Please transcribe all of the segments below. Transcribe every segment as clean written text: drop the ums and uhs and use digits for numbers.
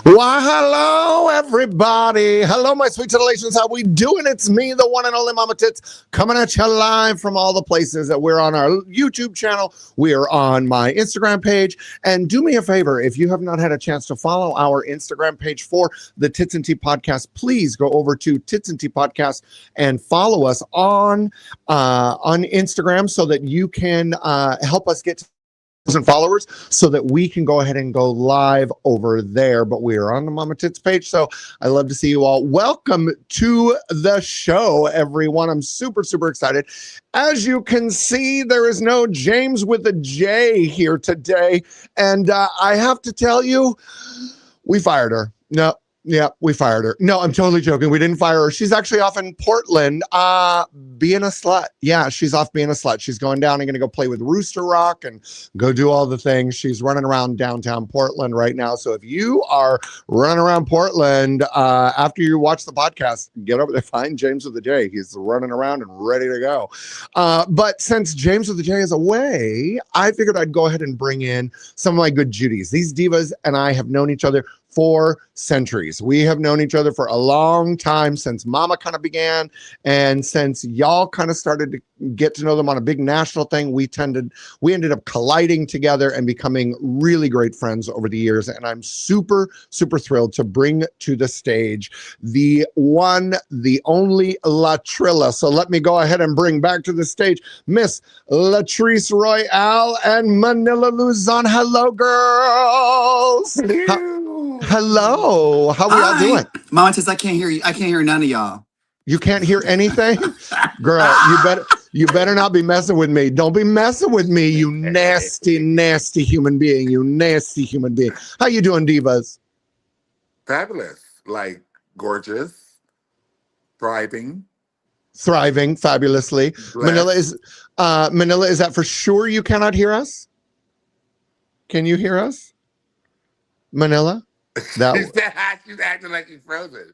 Why, hello, everybody. Hello, my sweet titillations. How we doing? It's me, the one and only Mama Tits, coming at you live from all the places that we're on our YouTube channel. We are on my Instagram page. And do me a favor, if you have not had a chance to follow our Instagram page for the Tits and Tea Podcast, please go over to Tits and Tea Podcast and follow us on Instagram so that you can help us get to followers so that we can go ahead and go live over there. But we are on the Mama Tits page, so I love to see you all. Welcome to the show, everyone. I'm super excited. As you can see, there is no James with a J here today, and I have to tell you, we fired her. No. Yeah, we fired her. No, I'm totally joking. We didn't fire her. She's actually off in Portland being a slut. Yeah, she's off being a slut. She's going down and going to go play with Rooster Rock and go do all the things. She's running around downtown Portland right now. So if you are running around Portland after you watch the podcast, get over there, find James with the J. He's running around and ready to go. But since James with the J is away, I figured I'd go ahead and bring in some of my good Judies. These divas and I have known each other for centuries. We have known each other for a long time, since Mama kind of began, and since y'all kind of started to get to know them on a big national thing, we ended up colliding together and becoming really great friends over the years. And I'm super thrilled to bring to the stage the one, the only Latrilla. So let me go ahead and bring back to the stage Miss Latrice Royale and Manila Luzon. Hello, girls. Hello. How we all doing? Mama Tits, I can't hear you. I can't hear none of y'all. You can't hear anything? Girl, you better not be messing with me. Don't be messing with me, you nasty human being. You nasty human being. How you doing, divas? Fabulous. Like gorgeous. Thriving fabulously. Blessed. Manila, is that for sure you cannot hear us? Can you hear us? Manila? She's acting like she's frozen.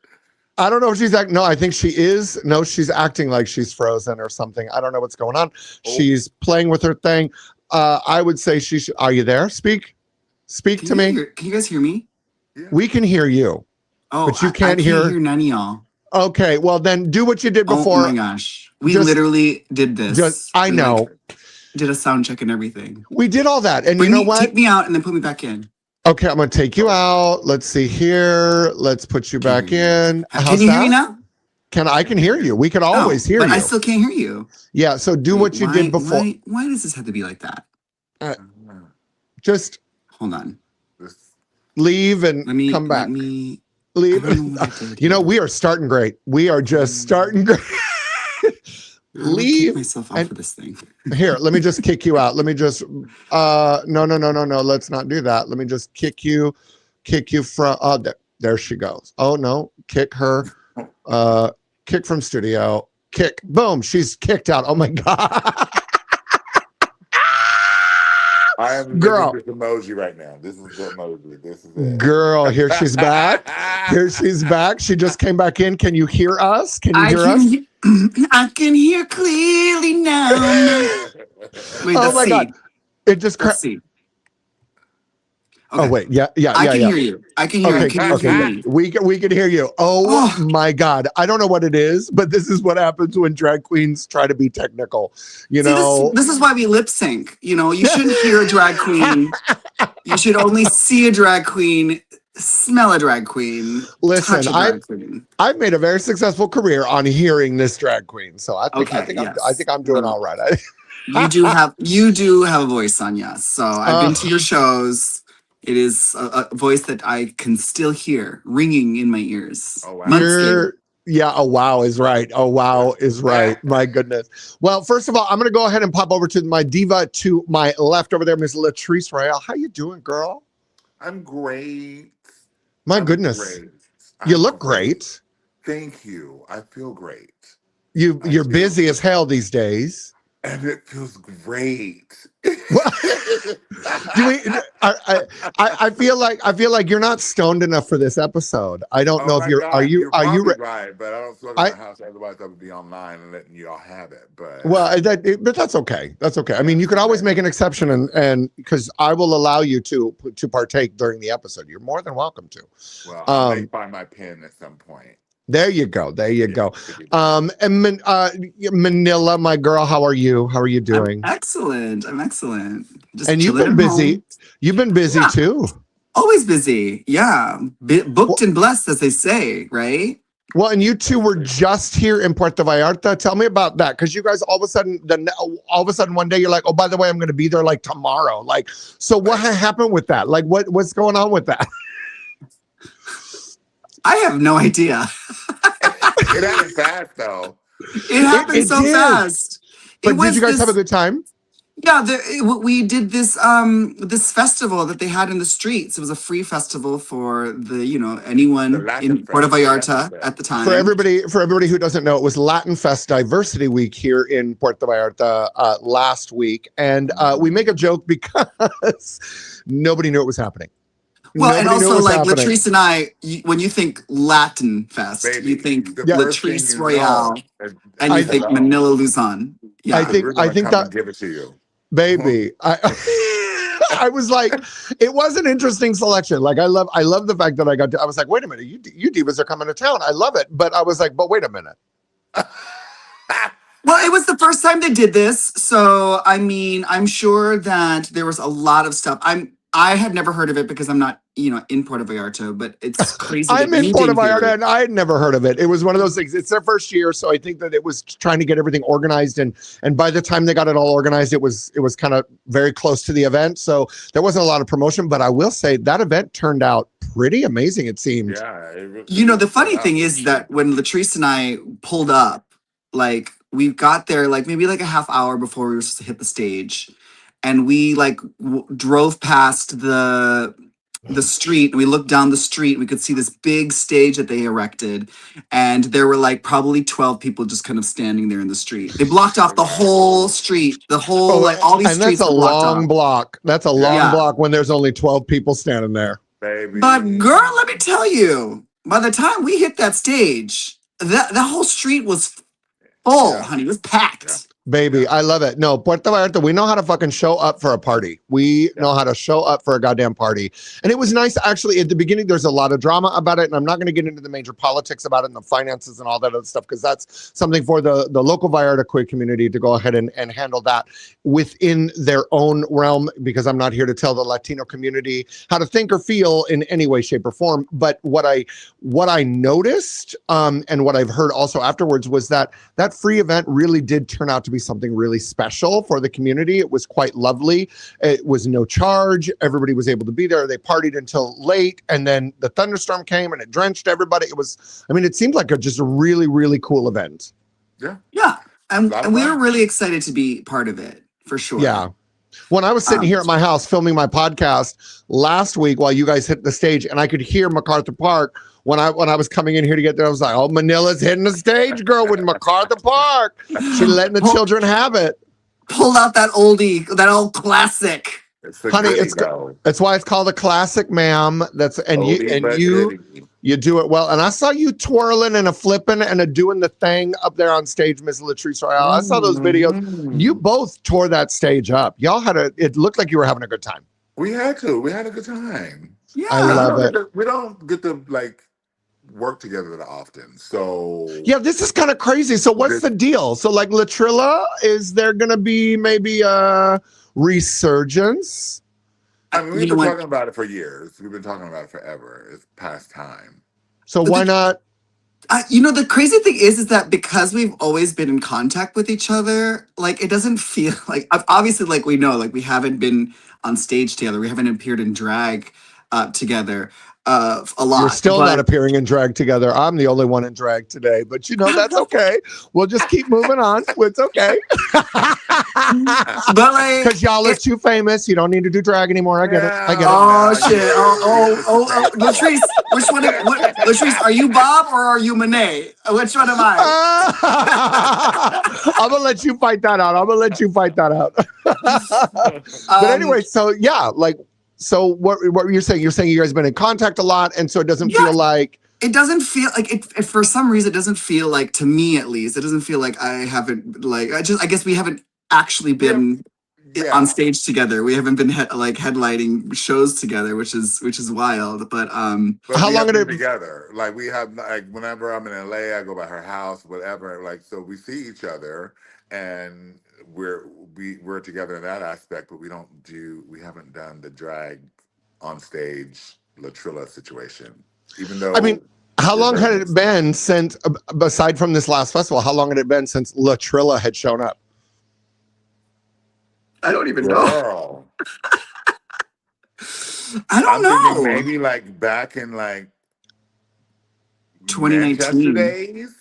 I don't know if she's acting. No, I think she is. No, she's acting like she's frozen or something. I don't know what's going on. Oh. She's playing with her thing. I would say she should. Are you there? Speak to me. Can you guys hear me? Yeah. We can hear you. Oh, but you can't hear none of y'all. Okay, well then do what you did before. Oh my gosh, we literally did this. I know. Did a sound check and everything. We did all that, and you know what? Take me out and then put me back in. Okay, I'm gonna take you out. Let's see here. Let's put you back in. Can you hear me now? I can hear you. We can always hear you. But I still can't hear you. Yeah, so do what you did before. Why does this have to be like that? Just hold on. Leave and come back. Leave. You know, we are starting great. We are just starting great. Leave myself off of this thing. Here, let me just kick you out. Let me just no, let's not do that. Let me just kick you from there she goes. Oh no, kick her. Kick from studio. Kick. Boom, she's kicked out. Oh my god. I am girl. This emoji right now. This is the emoji. This is it. Girl, here she's back. She just came back in. Can you hear us? Can you hear us? I can hear clearly now. Wait, oh my god. It just Okay. Oh wait, yeah. I can hear you. I can hear you. Can you hear me? We can hear you. Oh my god. I don't know what it is, but this is what happens when drag queens try to be technical. You know. This is why we lip sync. You know, you shouldn't hear a drag queen. You should only see a drag queen, smell a drag queen. Listen, I've made a very successful career on hearing this drag queen. So I think I'm doing all right. You do have a voice, Sonia. So I've been to your shows. It is a voice that I can still hear ringing in my ears. Oh, wow. Yeah, oh wow is right. Oh wow is right. My goodness. Well, first of all, I'm going to go ahead and pop over to my diva to my left over there, Miss Latrice Royale. How you doing, girl? I'm great. My goodness. Great. You look great. Thank you. I feel great. You're busy as hell these days. and it feels great. Well, do we? I feel like you're not stoned enough for this episode. I don't Oh know if my you're. Are God, you? you're Are you? probably right, but I don't smoke in I my house. Otherwise, I would be online and letting you all have it. But but that's okay. That's okay. I yeah, mean, you could always okay. make an exception, and because I will allow you to partake during the episode. You're more than welcome to. Well, I may Um, find my pen at some point. there you go. There you Yeah, go. to do that. Manila, my girl, how are you? How are you I'm doing? excellent. I'm excellent. Just And you've chilling been at busy. home. You've been busy Yeah, too. always busy. Yeah, booked Well, and blessed, as they say, right? well, and you two That's were great. just here in Puerto Vallarta. Tell me about that, because you guys all of a sudden, one day you're like, oh, by the way, I'm going to be there like tomorrow. Like, so what Right. happened with that? Like, what's going on with that? I have no idea. It happened fast though. It happened It so did. fast. It But did you was guys have a this. good time? Yeah, we did this festival that they had in the streets. It was a free festival for The anyone Latin in Puerto Fest. The Latin Vallarta Fest. at the For time. everybody who doesn't know, it was Latin Fest Diversity Week here in Puerto Vallarta last week, and we make a joke because nobody knew it was happening. Well, and Nobody knew it also was like happening. Latrice and I, when you think Latin Fest, you Baby, think the Yeah. first thing Latrice you know Royale, is and you I think hello. Manila Luzon. I Yeah. Because think we're I gonna think come that and give it to you. baby, I was like, it was an interesting selection. Like I love the fact that I was like, wait a minute, you divas are coming to town. I love it, but I was like, but wait a minute. Well, it was the first time they did this, so I mean, I'm sure that there was a lot of stuff. I had never heard of it because I'm not, in Puerto Vallarta, but it's crazy I'm that in you Puerto didn't hear Vallarta it. and I had never heard of it. It was one of those things. It's their first year, so I think that it was trying to get everything organized, and by the time they got it all organized, it was kind of very close to the event. So there wasn't a lot of promotion, but I will say that event turned out pretty amazing, it seemed. Yeah, The it turned funny out thing really is that good. when Latrice and I pulled up, like we got there like maybe like a half hour before we were supposed to hit the stage, and we like drove past the street, and we looked down the street, and we could see this big stage that they erected, and there were like probably 12 people just kind of standing there in the street. They blocked off the Yeah, whole street, the whole, Oh, like all these and that's streets a were blocked off. long block. That's a long yeah, Yeah, block when there's only 12 people standing there. but baby. girl, let me tell you, by the time we hit that stage, that whole street was full, Yeah, honey. It was yeah, packed. Baby, yeah, I love it. No, Puerto Vallarta, we know how to fucking show up for a party. We yeah. know how to show up for a goddamn party. And it was nice, actually, at the beginning, there's a lot of drama about it, and I'm not going to get into the major politics about it and the finances and all that other stuff, because that's something for the local Vallarta queer community to go ahead and handle that within their own realm, because I'm not here to tell the Latino community how to think or feel in any way, shape, or form. But what I noticed, and what I've heard also afterwards, was that free event really did turn out to be something really special for the community. It was quite lovely. It was no charge. Everybody was able to be there. They partied until late, and then the thunderstorm came and it drenched everybody. It seemed like just a really, really cool event. Yeah. Yeah, A lot of and we were fun. really excited to be part of it for sure. Yeah. When I was sitting Um, here at my house filming my podcast last week while you guys hit the stage, and I could hear MacArthur Park when I was coming in here to get there, I was like, "Oh, Manila's hitting the stage, girl, with MacArthur Park. She letting the pull, children have it, pulled out that oldie, that old classic. It's a honey." goodie though. That's why it's called a classic, ma'am. Oldie but goodie. You do it well. And I saw you twirling and a flipping and a doing the thing up there on stage, Miss Latrice Royale. I saw those videos. You both tore that stage up. Y'all it looked like you were having a good time. We had to. We had a good time. Yeah. I love it. We don't get to like work together that often. So Yeah, this is kind of crazy. So what's This- the deal? So like Latrilla, is there going to be maybe a resurgence? I mean, You we've know been what? talking about it for years. We've been talking about it forever. It's past time. So why not? The crazy thing is that because we've always been in contact with each other, like it doesn't feel like obviously like we know like we haven't been on stage together, we haven't appeared in drag, together a lot. You're still not but appearing in drag together. I'm the only one in drag today, but that's okay. We'll just keep moving on. It's okay. but like, Because y'all are too famous. You don't need to do drag anymore. I get it. I get it. oh shit! Latrice, which one? Latrice, are you Bob or are you Monet? Which one am I? I'm gonna let you fight that out. But anyway, so yeah, like, so what were you saying? You're saying you guys have been in contact a lot, and so it doesn't feel like it doesn't feel like it for some reason. It doesn't feel like, to me at least, it doesn't feel like I haven't, like, I guess we haven't actually been on stage together. We haven't been headlining shows together, which is wild. But how long have it been together? Like, we have, like, whenever I'm in LA, I go by her house, whatever. Like, so we see each other, and we're together in that aspect, but we haven't done the drag on stage Latrilla situation. Even though, I mean, how long had it been since, aside from this last festival, how long had it been since Latrilla had shown up? I don't even know. I don't know. Maybe like back in like 2019 days.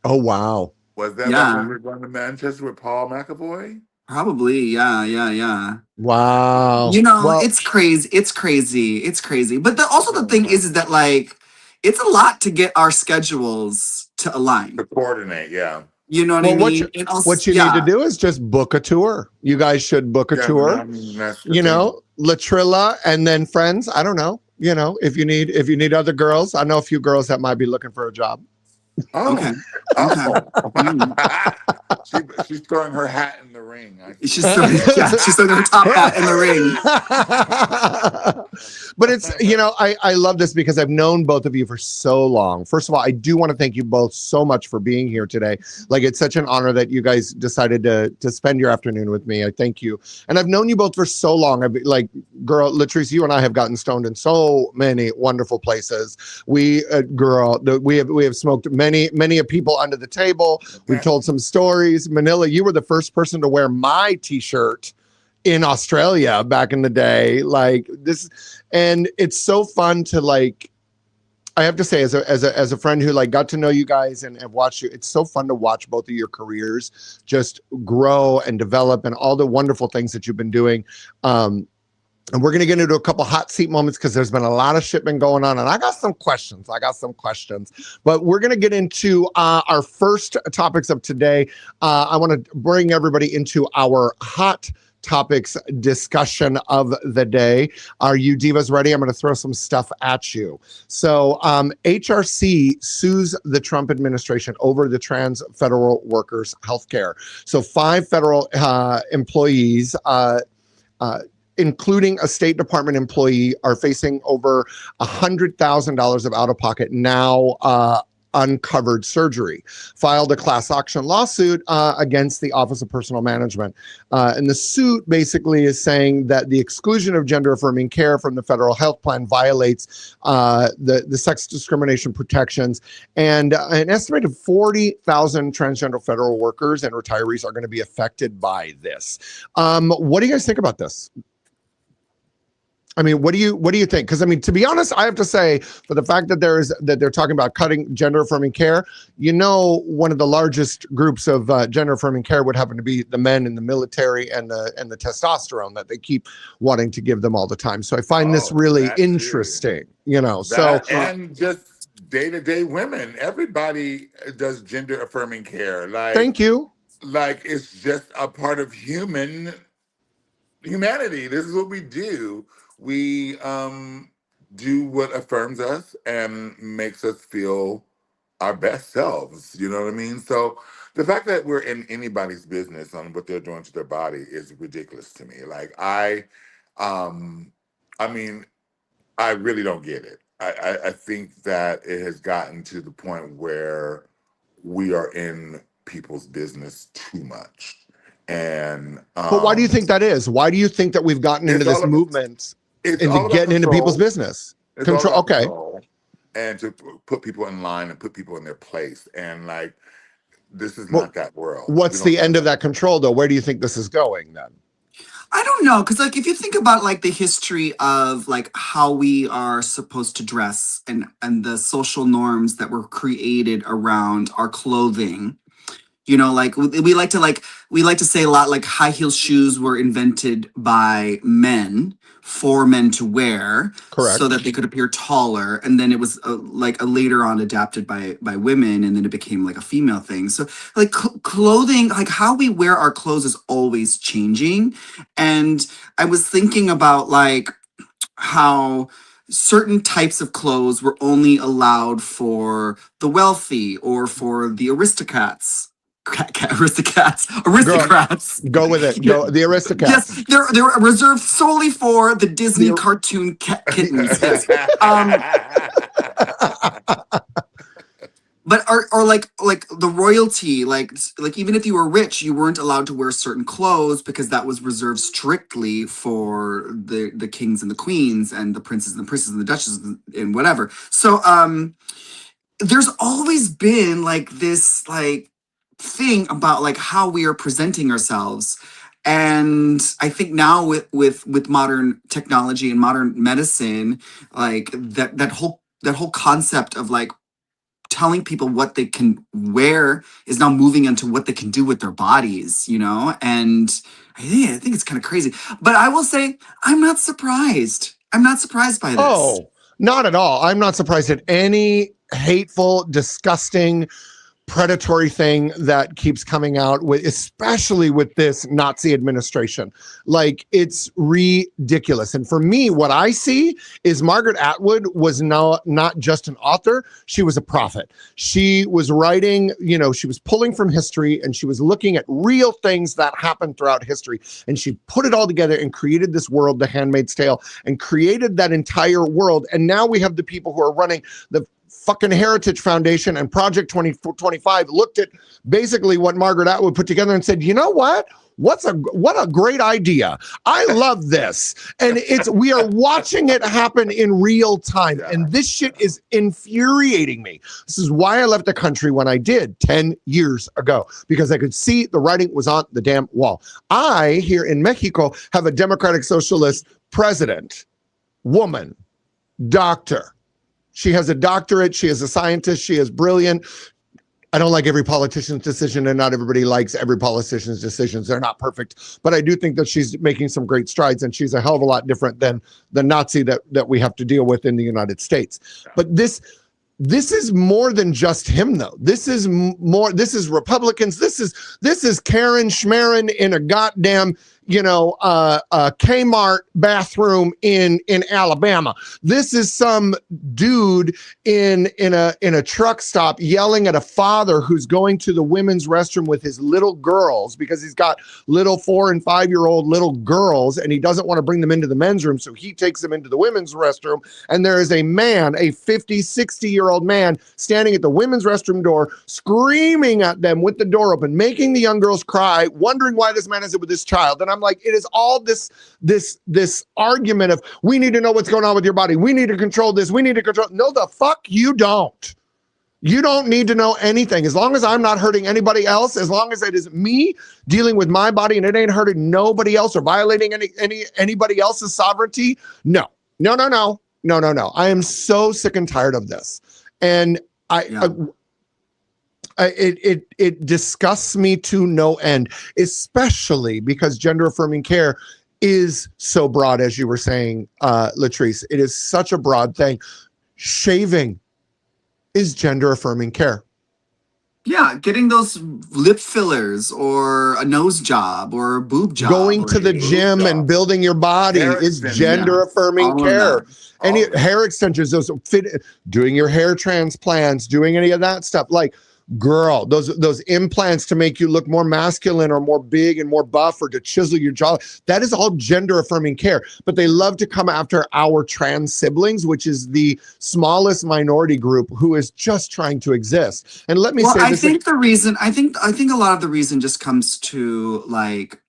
Oh wow! Was that like when we were going to Manchester with Paul McAvoy? Probably, yeah. Wow. It's crazy. But also the thing is that, like, it's a lot to get our schedules to align. To coordinate, yeah. You know what I mean? What you need to do is just book a tour. You guys should book a tour. Latrilla and then friends. I don't know. If you need other girls, I know a few girls that might be looking for a job. Oh, okay. She's throwing her hat in the ring. She's throwing her top hat in the ring. But it's, I love this because I've known both of you for so long. First of all, I do want to thank you both so much for being here today. Like, it's such an honor that you guys decided to spend your afternoon with me. I thank you. And I've known you both for so long. Latrice, you and I have gotten stoned in so many wonderful places. We have smoked many people under the table. We've told some stories. Manila, you were the first person to wear my t-shirt in Australia back in the day, like this. And it's so fun to, like, I have to say, as a friend who, like, got to know you guys and have watched you, it's so fun to watch both of your careers just grow and develop and all the wonderful things that you've been doing. And we're going to get into a couple hot seat moments because there's been a lot of shit been going on, and I got some questions. But we're going to get into our first topics of today. I want to bring everybody into our hot topics discussion of the day. Are you divas ready? I'm going to throw some stuff at you. So HRC sues the Trump administration over the trans federal workers' health care. So 5 federal employees, including a State Department employee, are facing over $100,000 of out-of-pocket now uncovered surgery, filed a class action lawsuit against the Office of Personnel Management. And the suit basically is saying that the exclusion of gender affirming care from the federal health plan violates the sex discrimination protections. And an estimated 40,000 transgender federal workers and retirees are going to be affected by this. What do you guys think about this? I mean, what do you think? Because, I mean, to be honest, I have to say, for the fact that they're talking about cutting gender affirming care, one of the largest groups of gender affirming care would happen to be the men in the military and the testosterone that they keep wanting to give them all the time. So I find this really interesting, and just day-to-day women, everybody does gender affirming care. Like, thank you. Like, it's just a part of humanity. This is what we do. We do what affirms us and makes us feel our best selves. You know what I mean? So the fact that we're in anybody's business on what they're doing to their body is ridiculous to me. Like, I mean, I really don't get it. I think that it has gotten to the point where we are in people's business too much. And but why do you think that is? Why do you think that we've gotten into this movement into getting into people's business? Control. Okay. Control, and to put people in line and put people in their place. And, like, this is not that world. What's the end of that control, though? Where do you think this is going then? I don't know, because like if you think about like the history of like how we are supposed to dress and the social norms that were created around our clothing, you know, like we like to say a lot like high heel shoes were invented by men for men to wear so Correct. that they could appear taller, and then it was like a later on adapted by women, and then it became like a female thing. So like clothing, like how we wear our clothes is always changing. And I was thinking about like how certain types of clothes were only allowed for the wealthy or for the aristocrats. Girl, Aristocrats. go with it. Yeah, Go the Aristocats. yes, they're reserved solely for the Disney The cartoon kittens. Yes, um, but or like the royalty, like even if you were rich, you weren't allowed to wear certain clothes because that was reserved strictly for the kings and the queens and the princes and the princesses and the duchesses and whatever. So there's always been like this like thing about like how we are presenting ourselves. And I think now with modern technology and modern medicine, like that whole concept of like telling people what they can wear is now moving into what they can do with their bodies, you know? And I think it's kind of crazy. But I will say I'm not surprised. I'm not surprised by this. Oh, not at all. I'm not surprised at any hateful, disgusting, predatory thing that keeps coming out with, especially with this Nazi administration. Like, it's ridiculous. And for me, what I see is Margaret Atwood was not just an author, she was a prophet. She was writing, you know, she was pulling from history and she was looking at real things that happened throughout history. And she put it all together and created this world, The Handmaid's Tale, and created that entire world. And now we have the people who are running the fucking Heritage Foundation and Project 2025 looked at basically what Margaret Atwood put together and said, you know what? What a great idea. I love this. And we are watching it happen in real time. And this shit is infuriating me. This is why I left the country when I did 10 years ago, because I could see the writing was on the damn wall. I, here in Mexico, have a Democratic Socialist president, woman, doctor. She has a doctorate. She is a scientist. She is brilliant. I don't like every politician's decision, and not everybody likes every politician's decisions. They're not perfect, but I do think that she's making some great strides, and she's a hell of a lot different than the Nazi that we have to deal with in the United States. But this is more than just him, though. This is more. This is Republicans. This is Karen Schmerin in a goddamn Kmart bathroom in Alabama. This is some dude in a truck stop yelling at a father who's going to the women's restroom with his little girls because he's got little 4 and 5 year old little girls and he doesn't want to bring them into the men's room, so he takes them into the women's restroom. And there is a man, a 50, 60-year-old man, standing at the women's restroom door, screaming at them with the door open, making the young girls cry, wondering why this man is with this child. And I'm like, it is all this argument of we need to know what's going on with your body. We need to control this. We need to control. No, the fuck you don't. You don't need to know anything. As long as I'm not hurting anybody else, as long as it is me dealing with my body and it ain't hurting nobody else or violating anybody else's sovereignty. No. I am so sick and tired of this. And it disgusts me to no end, especially because gender affirming care is so broad, as you were saying, Latrice. It is such a broad thing. Shaving is gender affirming care. Yeah, getting those lip fillers or a nose job or a boob job. Going to the gym and building your body is gender affirming care. Any hair extensions, those doing your hair transplants, doing any of that stuff. Like, girl, those implants to make you look more masculine or more big and more buff or to chisel your jaw, that is all gender affirming care. But they love to come after our trans siblings, which is the smallest minority group who is just trying to exist. And let me say this. I think a lot of the reason just comes to like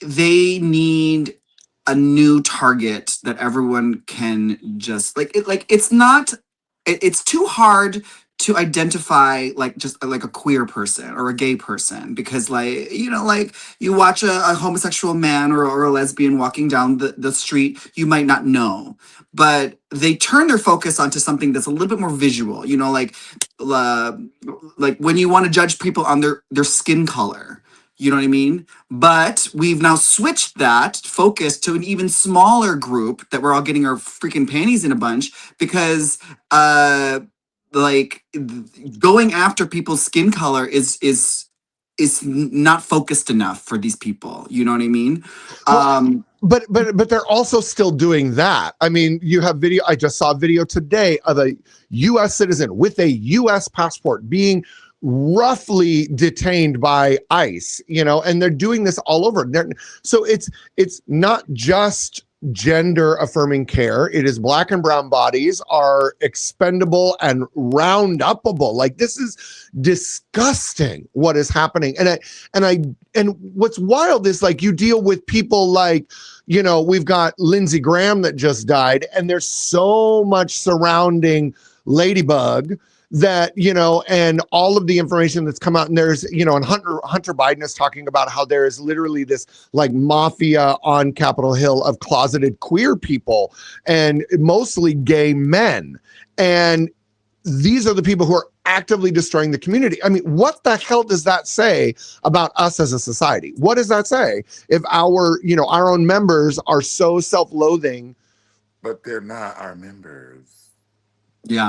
they need a new target that everyone can just it's too hard to identify like just like a queer person or a gay person, because like, you know, like you watch a homosexual man or a lesbian walking down the street, you might not know, but they turn their focus onto something that's a little bit more visual, you know, uh, like when you want to judge people on their skin color, you know what I mean? But we've now switched that focus to an even smaller group that we're all getting our freaking panties in a bunch because like going after people's skin color is not focused enough for these people, you know what I mean? Well, but they're also still doing that. I mean, you have video. I just saw a video today of a U.S. citizen with a U.S. passport being roughly detained by ICE, you know, and they're doing this all over. So it's not just gender affirming care. It is black and brown bodies are expendable and round upable. Like, this is disgusting what is happening. And what's wild is, like, you deal with people like, you know, we've got Lindsey Graham that just died, and there's so much surrounding Ladybug that, you know, and all of the information that's come out, and there's, you know, and Hunter Biden is talking about how there is literally this like mafia on Capitol Hill of closeted queer people and mostly gay men. And these are the people who are actively destroying the community. I mean, what the hell does that say about us as a society? What does that say if our, you know, our own members are so self-loathing? But they're not our members. Yeah.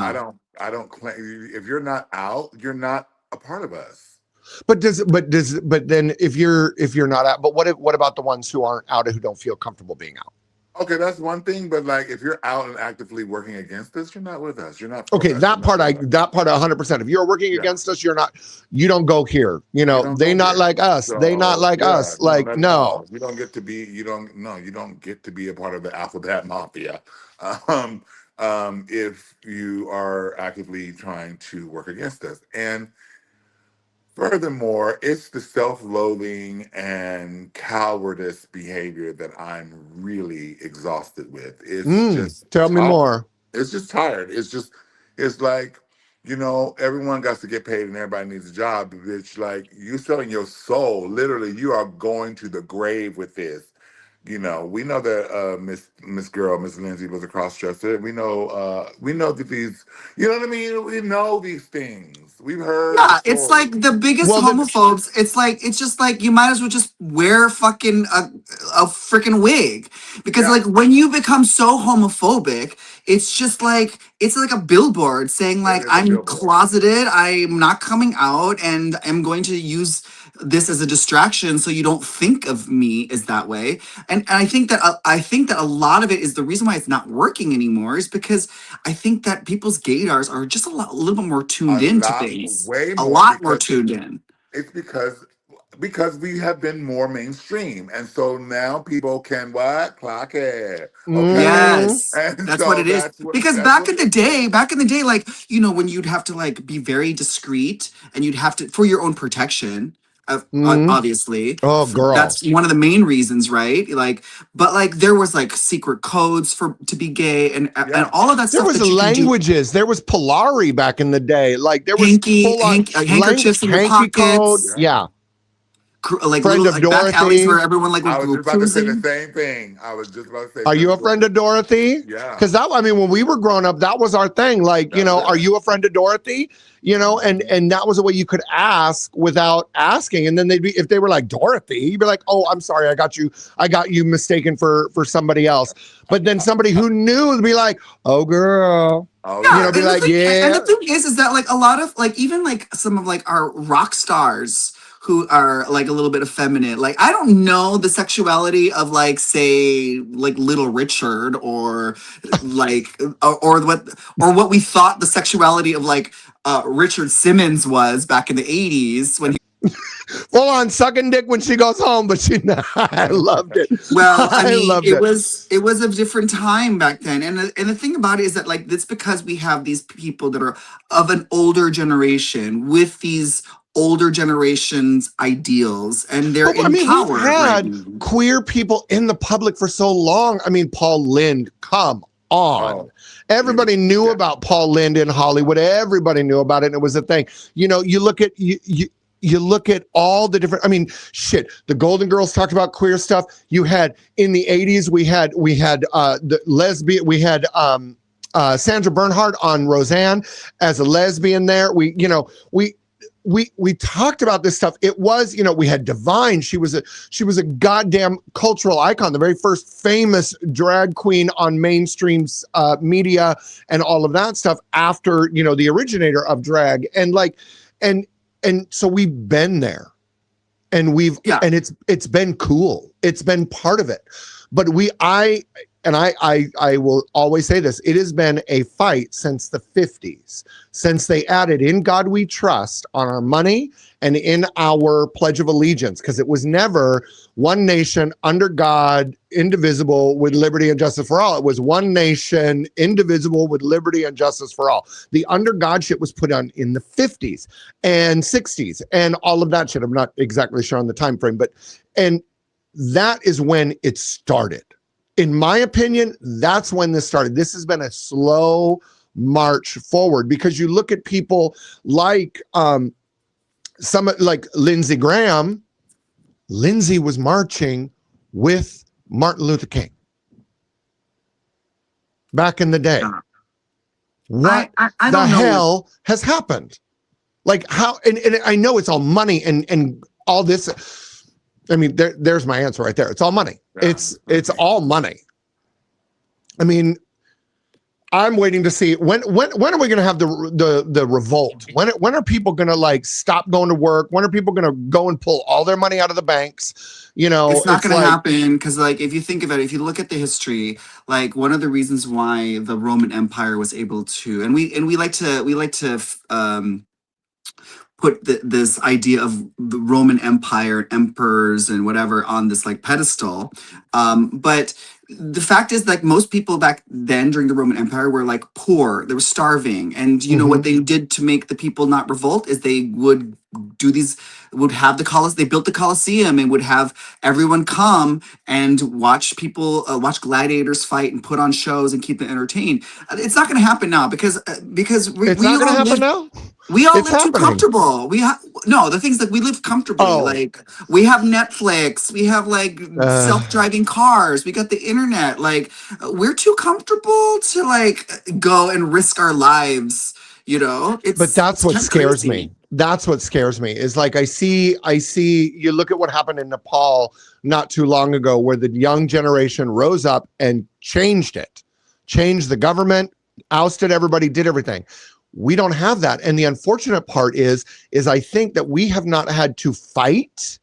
I don't claim, if you're not out, you're not a part of us. But then if you're not out, but what about the ones who aren't out and who don't feel comfortable being out? Okay, that's one thing, but like if you're out and actively working against us, you're not with us. You're not. Okay, that part 100%. If you're working against us, you don't go here. You know, they not like us. They not like us. Like, no. You don't get to be. You don't get to be a part of the alphabet mafia. If you are actively trying to work against us. And furthermore, it's the self-loathing and cowardice behavior that I'm really exhausted with. It's just tell me more. It's just tired. It's like, you know, everyone got to get paid and everybody needs a job. It's like you selling your soul. Literally, you are going to the grave with this. You know, we know that Miss Lindsay was a cross-dresser. We know that these, you know what I mean? We know these things. We've heard. Yeah, it's like the biggest homophobes. It's just like you might as well just wear fucking a freaking wig, because like when you become so homophobic, it's like a billboard saying like I'm closeted, I'm not coming out, and I'm going to use this as a distraction so you don't think of me as that way. And I think that a lot of it is the reason why it's not working anymore is because I think that people's gaydars are just a little bit more tuned into things. A lot more tuned in. It's because we have been more mainstream, and so now people can clock it. Okay? Yes, that's what it is. Because back in the day, like, you know, when you'd have to like be very discreet and you'd have to, for your own protection, obviously. Oh, girl, that's one of the main reasons, right? Like, but like there was like secret codes to be gay and all of that stuff. There was languages. There was Polari back in the day. Like there was handkerchiefs in your pockets. Code. Yeah. Like friend little, of like Dorothy. Back alleys where everyone like I was just about cruising. to say the same thing. I was just about to say. Are you a friend of Dorothy? Yeah. Because I mean, when we were growing up, that was our thing. Like, you know, are you a friend of Dorothy? You know, and that was a way you could ask without asking. And then if they were like Dorothy, you'd be like, oh, I'm sorry, I got you mistaken for somebody else. But then somebody who knew would be like, oh, girl. Oh, you know, be like, yeah. And the thing is that like a lot of like even like some of like our rock stars who are like a little bit effeminate. Like, I don't know the sexuality of like, say, like Little Richard or like, or what we thought the sexuality of like Richard Simmons was back in the 80s when he full on sucking dick when she goes home, but I loved it. Well, I mean, it was a different time back then. And the thing about it is that like, it's because we have these people that are of an older generation with these older generations ideals, and they're empowered. We've had queer people in the public for so long. I mean, Paul Lynde, come on. Oh, Everybody knew yeah. about Paul Lynde in Hollywood. Everybody knew about it, and it was a thing. You know, you look at you look at all the different. I mean, shit. The Golden Girls talked about queer stuff. You had in the '80s. We had the lesbian. We had Sandra Bernhard on Roseanne as a lesbian. There, we talked about this stuff. It was, you know, we had Divine. She was a goddamn cultural icon, the very first famous drag queen on mainstream media and all of that stuff after, you know, the originator of drag. And like, and so we've been there, and and it's been cool. It's been part of it. But I will always say this, it has been a fight since the 50s, since they added "In God We Trust" on our money and in our Pledge of Allegiance, because it was never one nation under God, indivisible, with liberty and justice for all. It was one nation, indivisible, with liberty and justice for all. The under God shit was put on in the 50s and 60s and all of that shit. I'm not exactly sure on the time frame, and that is when it started. In my opinion, that's when this started. This has been a slow march forward, because you look at people like like Lindsey Graham. Lindsey was marching with Martin Luther King back in the day. What I the don't know. hell has happened? Like how? And I know it's all money and all this. I mean, there's my answer right there. It's all money. Yeah. It's all money. I mean, I'm waiting to see when are we going to have the revolt? When are people going to like stop going to work? When are people going to go and pull all their money out of the banks? You know, it's not going to happen, because like if you think about it, if you look at the history, like one of the reasons why the Roman Empire was able to, and we like to put this idea of the Roman Empire, emperors and whatever on this like pedestal. But the fact is, like, most people back then during the Roman Empire were like poor, they were starving. And you know what they did to make the people not revolt is they would have they built the Colosseum and would have everyone come and watch gladiators fight and put on shows and keep them entertained. It's not going to happen now, because it's not going to happen now. We all It's live too happening. comfortable. The things like we live comfortably. Oh. Like we have Netflix, we have like self-driving cars, we got the internet. Like we're too comfortable to like go and risk our lives. You know, but that's what scares crazy. me. That's what scares me is like I see you look at what happened in Nepal not too long ago, where the young generation rose up and changed the government, ousted everybody, did everything. We don't have that. And the unfortunate part is I think that we have not had to fight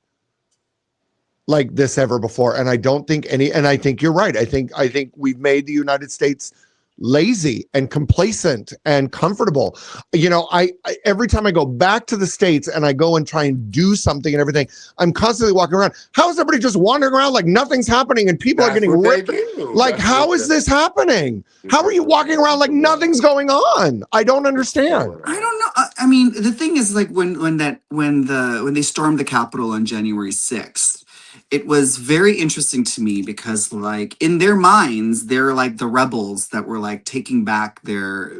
like this ever before. And I don't think and I think you're right. I think we've made the United States lazy and complacent and comfortable. You know, I every time I go back to the States and I go and try and do something and everything, I'm constantly walking around. How is everybody just wandering around like nothing's happening and people are getting ripped? Like, how is this happening? How are you walking around like nothing's going on? I don't understand. I don't know. I mean, the thing is, like when they stormed the Capitol on January 6th, it was very interesting to me, because like in their minds, they're like the rebels that were like taking back their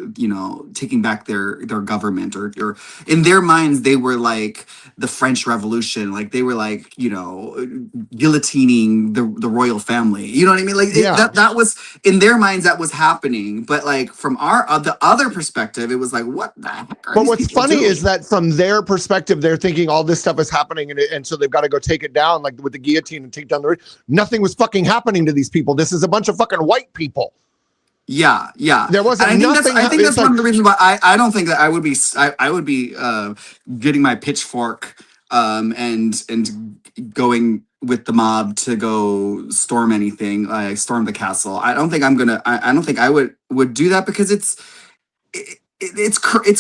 government, or in their minds, they were like the French Revolution. Like they were like, you know, guillotining the royal family. You know what I mean? Like that was in their minds, that was happening. But like from the other perspective, it was like, what the heck are But these what's people funny doing? is that from their perspective, they're thinking all this stuff is happening, and so they've got to go take it down, like with the guillotine, and take down the. Nothing was fucking happening to these people. This is a bunch of fucking white people. Yeah. There wasn't. And I think that's like, one of the reasons why I don't think that I would be getting my pitchfork and going with the mob to go storm anything, storm the castle. I don't think I would do that, because it's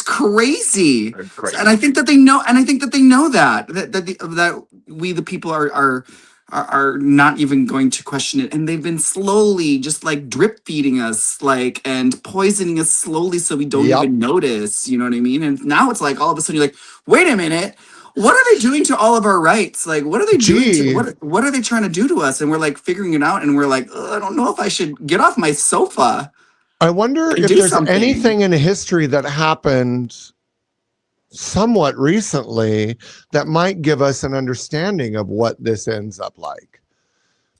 crazy. And I think that they know, that we the people are not even going to question it, and they've been slowly just like drip feeding us, like, and poisoning us slowly so we don't even notice. You know what I mean? And now it's like all of a sudden you're like, wait a minute, what are they doing to all of our rights? Like, what are they doing? What are they trying to do to us? And we're like figuring it out, and we're like, I don't know if I should get off my sofa. I wonder if do there's something. anything in history that happened somewhat recently that might give us an understanding of what this ends up like.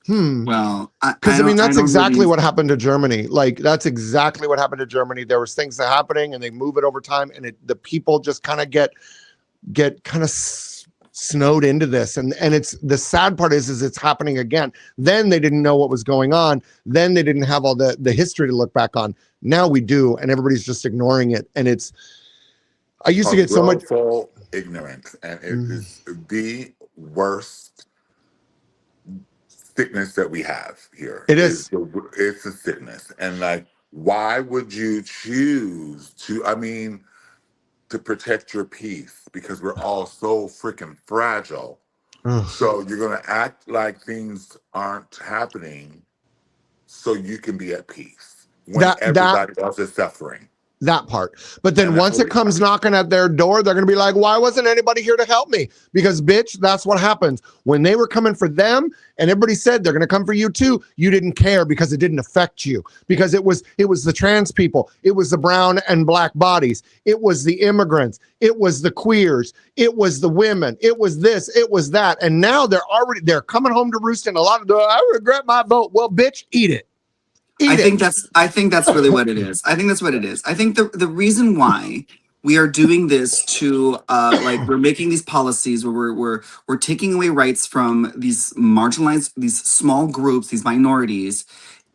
Well, Because I mean, that's don't exactly really... what happened to Germany. Like, that's exactly what happened to Germany. There was things that happening, and they move it over time, and the people just kind of get kind of snowed into this. And it's the sad part is it's happening again. Then they didn't know what was going on. Then they didn't have all the history to look back on. Now we do, and everybody's just ignoring it. And I used to get so much ignorance, and it is the worst sickness that we have here. It is. It's a sickness. And like, why would you choose to, I mean, to protect your peace? Because we're all so freaking fragile. So you're going to act like things aren't happening so you can be at peace when everybody else is suffering. That part. But then once it comes knocking at their door, they're going to be like, why wasn't anybody here to help me? Because, bitch, that's what happens. When they were coming for them and everybody said they're going to come for you too, you didn't care because it didn't affect you. Because it was the trans people. It was the brown and black bodies. It was the immigrants. It was the queers. It was the women. It was this. It was that. And now they're coming home to roost in a lot of, I regret my vote. Well, bitch, eat it. I think that's really what it is. I think that's what it is. I think the reason why we are doing this to like we're making these policies where we're taking away rights from these marginalized, these small groups, these minorities,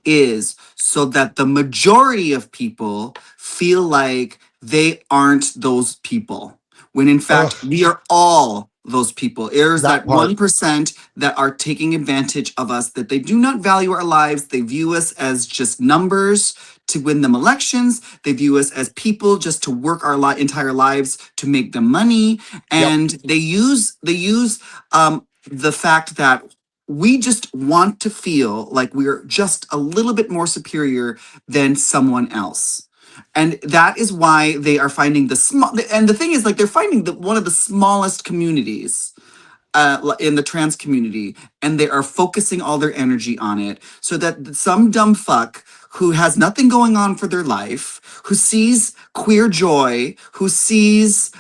is so that the majority of people feel like they aren't those people. When in fact we are all those people. There's that 1% that are taking advantage of us, that they do not value our lives. They view us as just numbers to win them elections. They view us as people just to work our entire lives to make them money. And they use the fact that we just want to feel like we're just a little bit more superior than someone else. And that is why they are finding the small, and the thing is, like, they're finding one of the smallest communities in the trans community, and they are focusing all their energy on it so that some dumb fuck who has nothing going on for their life, who sees queer joy, who sees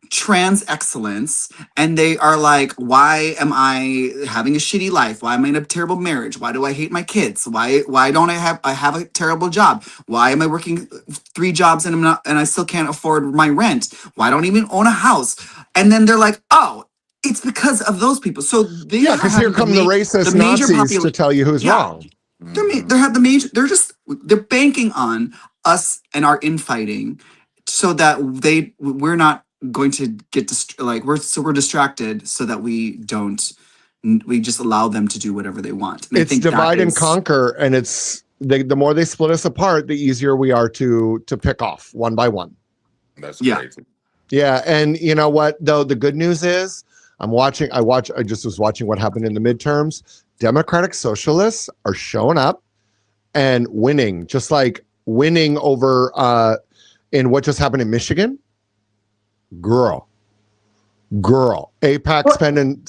trans excellence, and they are like, why am I having a shitty life? Why am I in a terrible marriage? Why do I hate my kids? Why don't I have a terrible job? Why am I working 3 jobs and I still can't afford my rent? Why don't I even own a house? And then they're like, oh, it's because of those people. So because here come the racist Nazis to tell you who's wrong. They're banking on us and our infighting so that we're not going to get we're distracted so that we just allow them to do whatever they want. And it's divide and conquer, and it's the more they split us apart, the easier we are to pick off one by one. That's crazy. Yeah, and you know what though, the good news is I just was watching what happened in the midterms. Democratic socialists are showing up and winning, just like winning over in what just happened in Michigan. Girl, AIPAC spending,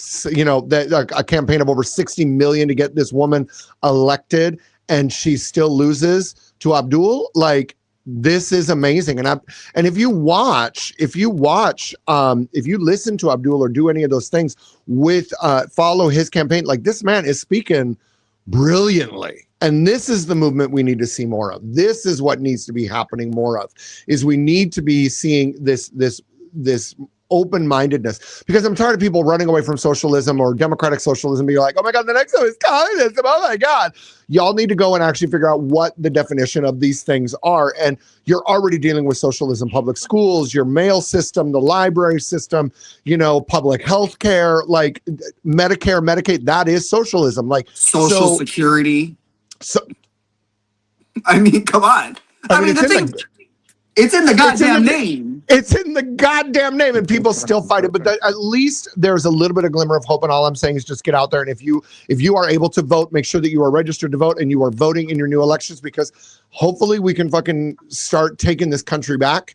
a campaign of over $60 million to get this woman elected, and she still loses to Abdul. Like, this is amazing. And if you listen to Abdul or do any of those things follow his campaign, like, this man is speaking brilliantly. And this is the movement we need to see more of. This is what needs to be happening more of, is we need to be seeing this open-mindedness, because I'm tired of people running away from socialism or democratic socialism, being like, oh my God, the next one is communism. Oh my God. Y'all need to go and actually figure out what the definition of these things are. And you're already dealing with socialism, public schools, your mail system, the library system, public health care, like Medicare, Medicaid, that is socialism. Like social security. So, I mean, come on. It's in the goddamn name. It's in the goddamn name, and people still fight it. But at least there's a little bit of glimmer of hope. And all I'm saying is just get out there. And if you are able to vote, make sure that you are registered to vote and you are voting in your new elections, because hopefully we can fucking start taking this country back.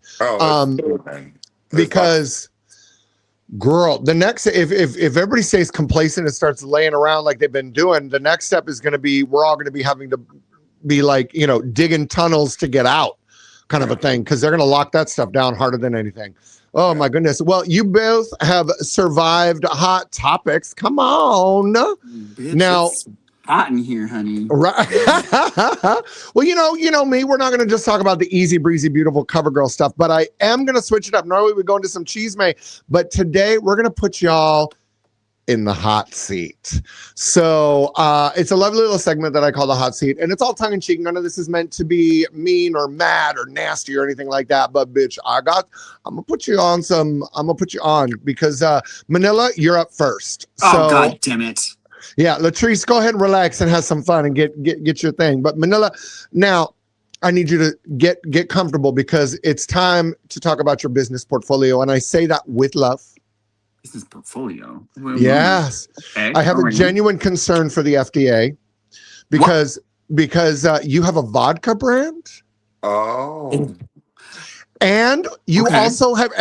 Because, girl, the next, if everybody stays complacent and starts laying around like they've been doing, the next step is going to be, we're all going to be having to be like, digging tunnels to get out kind of a thing, because they're going to lock that stuff down harder than anything. Oh my goodness. Well, you both have survived hot topics. Come on. Bitch, Now, it's hot in here, honey. right. Well, you know me. We're not going to just talk about the easy breezy, beautiful CoverGirl stuff, but I am going to switch it up. Normally we go into some chisme, but today we're going to put y'all in the hot seat. So it's a lovely little segment that I call the hot seat, and it's all tongue in cheek. None of this is meant to be mean or mad or nasty or anything like that. But bitch, I'm gonna put you on because Manila, you're up first. Oh, God damn it. Yeah, Latrice, go ahead and relax and have some fun and get your thing. But Manila, now I need you to get comfortable because it's time to talk about your business portfolio, and I say that with love. Business portfolio. Yes. Okay. I have a genuine concern for the FDA because you have a vodka brand. Oh. And you also have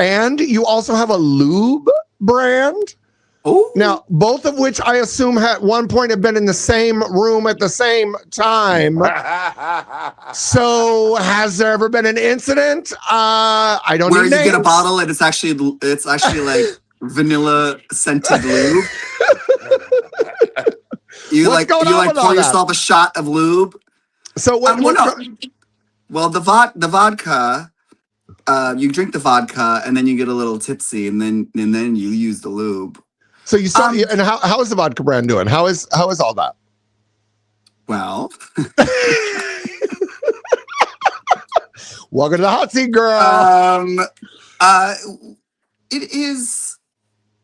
a lube brand. Oh. Now, both of which I assume at one point have been in the same room at the same time. So has there ever been an incident? I don't Where need you names. get a bottle and it's actually like vanilla scented lube. You What's going on with all pour that? yourself a shot of lube. So Well, the vodka, you drink the vodka and then you get a little tipsy and then you use the lube. So you start, and how is the vodka brand doing? How is all that? Well, welcome to the hot seat, girl. it is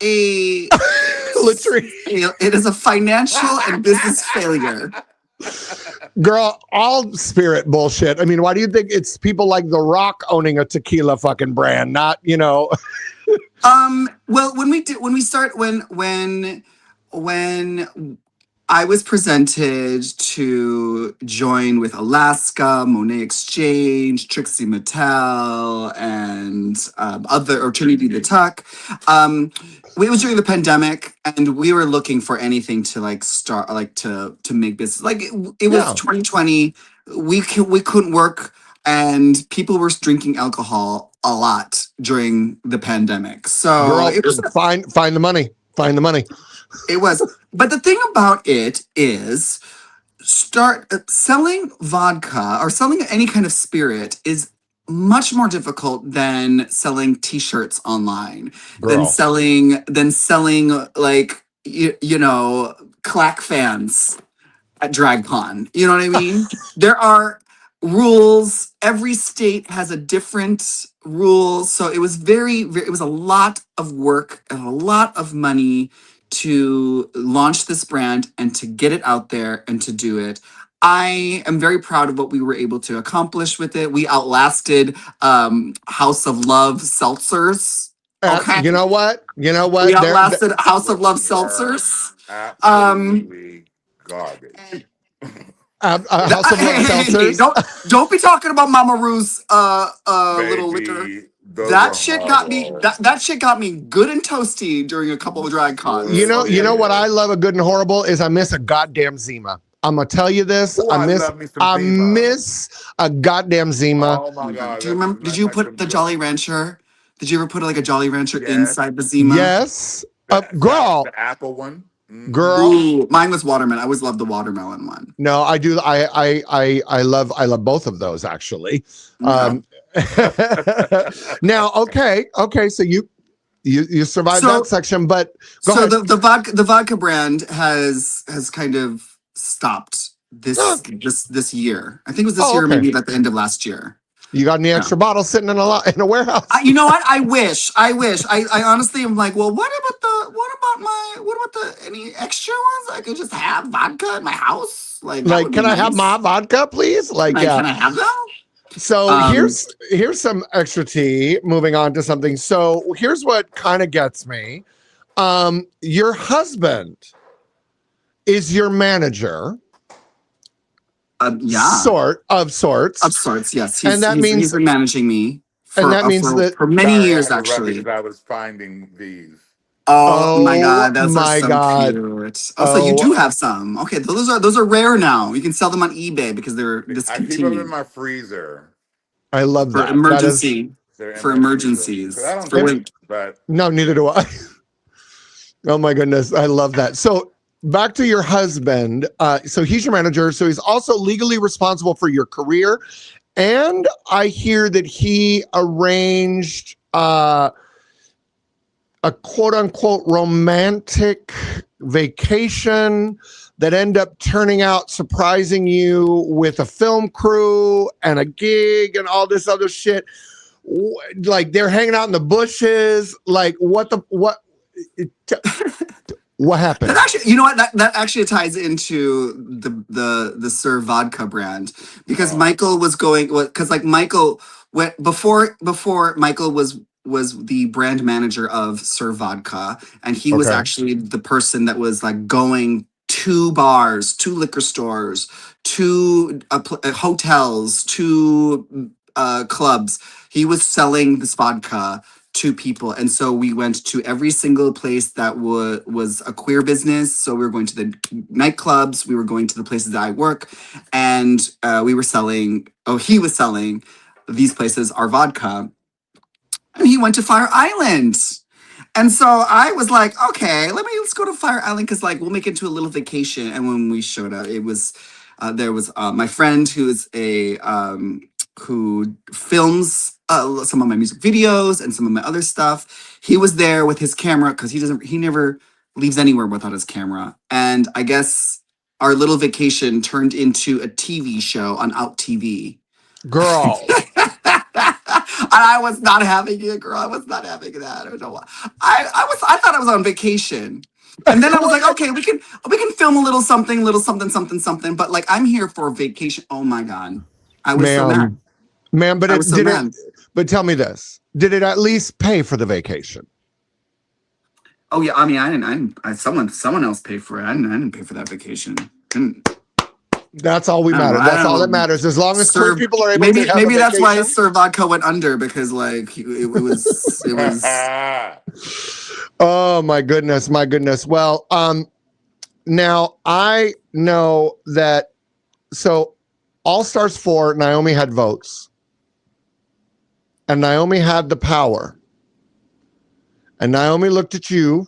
a Latrice. it is a financial and business failure. Girl, all spirit bullshit. I mean, why do you think it's people like The Rock owning a tequila fucking brand, not, Well, when I was presented to join with Alaska, Monet Exchange, Trixie Mattel, and Trinity the Tuck, it was during the pandemic, and we were looking for anything to start to make business. It was 2020. We couldn't work. And people were drinking alcohol a lot during the pandemic. So girl, it was find the money. Find the money. It was. But the thing about it is start selling vodka or selling any kind of spirit is much more difficult than selling t-shirts online, than selling clack fans at DragCon. You know what I mean? There are rules. Every state has a different rule. So it was it was a lot of work and a lot of money to launch this brand and to get it out there and to do it. I am very proud of what we were able to accomplish with it. We outlasted House of Love seltzers. Okay. You know what? We outlasted House of Love seltzers. Absolutely garbage. House of Love seltzers. Don't be talking about Mama Ruth's little liquor. That shit got me. That shit got me good and toasty during a couple of drag cons. You know what I love a good and horrible is I miss a goddamn Zima. I'm gonna tell you this. I miss a goddamn Zima. Oh my God! Do you remember? Did you put the Jolly Rancher? Did you ever put a Jolly Rancher inside the Zima? Yes. Girl. The apple one. Girl. Ooh, mine was watermelon. I always loved the watermelon one. No, I do. I love both of those actually. Yeah. Now, okay. So you survived that section, but go ahead. the vodka brand has kind of stopped this year. I think it was this year, maybe at the end of last year. You got any extra bottles sitting in a warehouse? You know what? I wish. I honestly am like, well, what about any extra ones? I could just have vodka in my house. Can I have my vodka, please? Can I have them? So here's some extra tea. Moving on to something. So here's what kind of gets me. Your husband is your manager. Yeah. Of sorts. Yes. He's been managing me for many years, actually. I was finding these. Oh my Oh God, those are my so God. cute. Also, you do Oh, have some. Okay, those are rare now. You can sell them on eBay because they're I keep them in discontinued my freezer. I love for that. That is, emergency They're in for my freezer because I emergencies don't for it's, drink, when. but no, neither do I. Oh my goodness. I love that. So back to your husband. So he's your manager. So he's also legally responsible for your career. And I hear that he arranged a quote unquote romantic vacation that end up turning out surprising you with a film crew and a gig and all this other shit. Like they're hanging out in the bushes. Like what happened? That actually, you know what? That actually ties into the Sir Vodka brand because oh, Michael was going because like Michael went before Michael was the brand manager of Sir Vodka, and he was Okay. actually the person that was like going to bars, to liquor stores, to hotels, to clubs. He was selling this vodka to people, and so we went to every single place that was a queer business. So we were going to the nightclubs, we were going to the places that I work, and we were selling, oh, he was selling these places our vodka, and he went to Fire Island. And so I was like, okay, let's go to Fire Island because like we'll make it into a little vacation. And when we showed up, it was there was my friend who films some of my music videos and some of my other stuff. He was there with his camera because he never leaves anywhere without his camera. And I guess our little vacation turned into a TV show on Out TV. Girl. And I was not having it, girl. I was not having that. I don't know why. I thought I was on vacation. And then I was like, okay, we can film a little something, something, something. But like I'm here for vacation. Oh my God. I was so mad. Ma'am, but I was so mad. but tell me this. Did it at least pay for the vacation? Oh yeah, I mean someone else paid for it. I didn't pay for that vacation. That's all we I don't know. matter. I That's all that don't know. matters. As long as queer Sir, people are able to maybe have a maybe that's why vacation. Sir Vodka went under because like it was. Oh my goodness, my goodness. Well, now I know that so All Stars 4, Naomi had votes. And Naomi had the power. And Naomi looked at you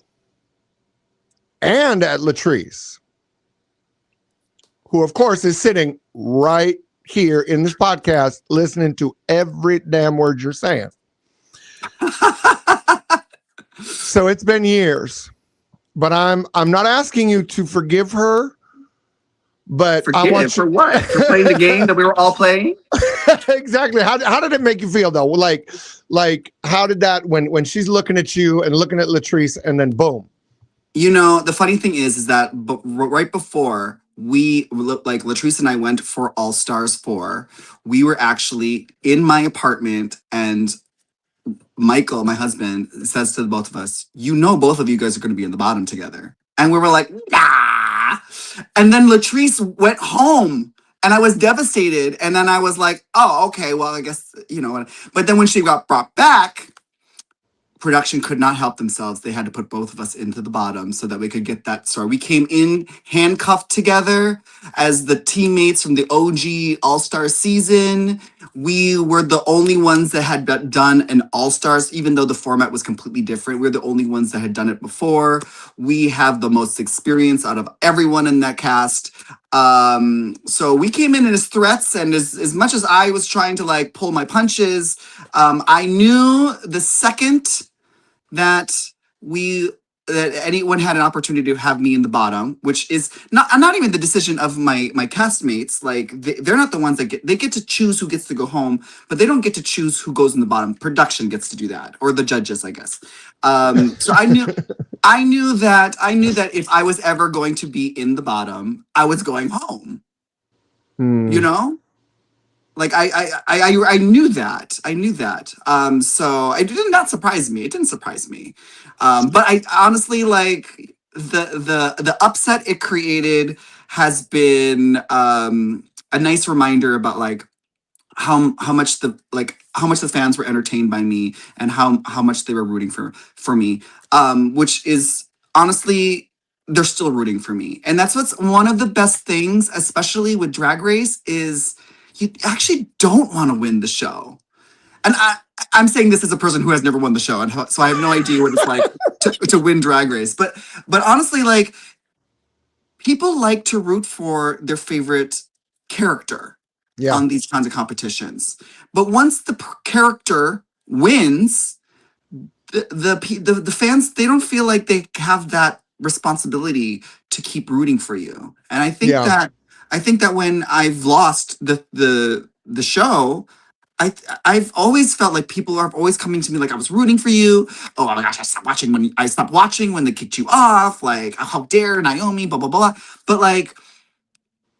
and at Latrice, who of course is sitting right here in this podcast listening to every damn word you're saying. So it's been years, but I'm not asking you to forgive her, but I want For you what? For playing the game that we were all playing? exactly. How did it make you feel though? Like how did that when she's looking at you and looking at Latrice and then boom. You know, the funny thing is that right before like Latrice and I went for All Stars 4, we were actually in my apartment and Michael, my husband, says to the both of us, you know, both of you guys are going to be in the bottom together. And we were like, nah. And then Latrice went home and I was devastated. And then I was like, oh, okay, well, I guess, you know what. But then when she got brought back, production could not help themselves. They had to put both of us into the bottom so that we could get that story. We came in handcuffed together as the teammates from the OG All-Star season. We were the only ones that had done an All-Stars, even though the format was completely different. We're the only ones that had done it before. We have the most experience out of everyone in that cast. So we came in as threats, and as much as I was trying to like pull my punches, I knew the second that anyone had an opportunity to have me in the bottom, which is not even the decision of my castmates. Like they're not the ones that get to choose who gets to go home, but they don't get to choose who goes in the bottom. Production gets to do that, or the judges, I guess. So I knew that if I was ever going to be in the bottom, I was going home. You know? Like I knew that. I knew that. So it did not surprise me. It didn't surprise me. But I honestly like the upset it created has been a nice reminder about like how much much the fans were entertained by me and how much they were rooting for me. Which is honestly, they're still rooting for me. And that's what's one of the best things, especially with Drag Race, is you actually don't want to win the show. And I'm saying this as a person who has never won the show, and so I have no idea what it's like to win Drag Race. But honestly, like, people like to root for their favorite character on these kinds of competitions. But once the character wins, the fans, they don't feel like they have that responsibility to keep rooting for you. And I think that when I've lost the show, I've always felt like people are always coming to me like, I was rooting for you. Oh my gosh, I stopped watching when they kicked you off. Like, how dare Naomi, blah blah blah. But like,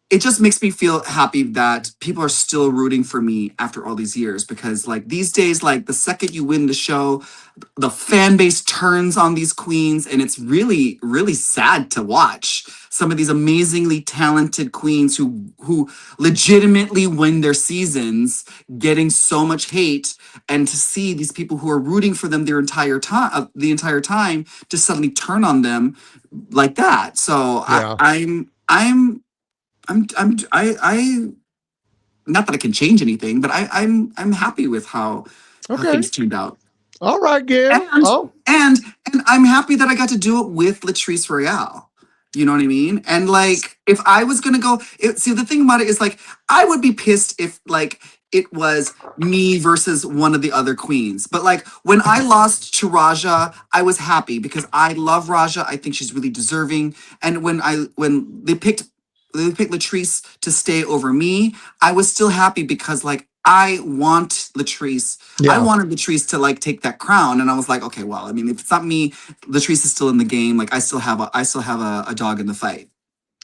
it just makes me feel happy that people are still rooting for me after all these years, because like these days, like the second you win the show, the fan base turns on these queens, and it's really, really sad to watch some of these amazingly talented queens who legitimately win their seasons getting so much hate, and to see these people who are rooting for them the entire time to suddenly turn on them like that. So I not that I can change anything, but I'm happy with how things turned out. All right, Gail. And I'm happy that I got to do it with Latrice Royale. You know what I mean? And like, if I was gonna go, see, the thing about it is like, I would be pissed if like it was me versus one of the other queens. But like, when I lost to Raja, I was happy because I love Raja. I think she's really deserving. And when they picked Latrice to stay over me, I was still happy because like, I want Latrice. I wanted Latrice to like take that crown, and I was like, okay, well, I mean, if it's not me, Latrice is still in the game. Like, I still have a dog in the fight.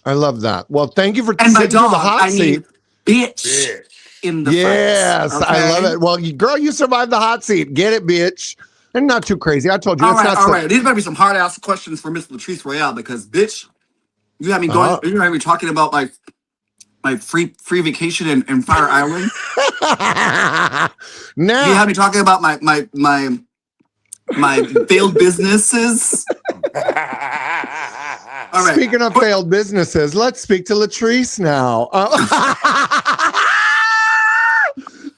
I love that. Well, thank you for and my dog. the hot seat. Bitch in the fight. Yes, okay? I love it. Well, girl, you survived the hot seat. Get it, bitch. And not too crazy. I told you. All right. These might be some hard ass questions for Miss Latrice Royale, because bitch, you have me going. You have me talking about like my free vacation in Fire Island. Now you have me talking about my failed businesses. All right. Speaking of failed businesses, let's speak to Latrice now.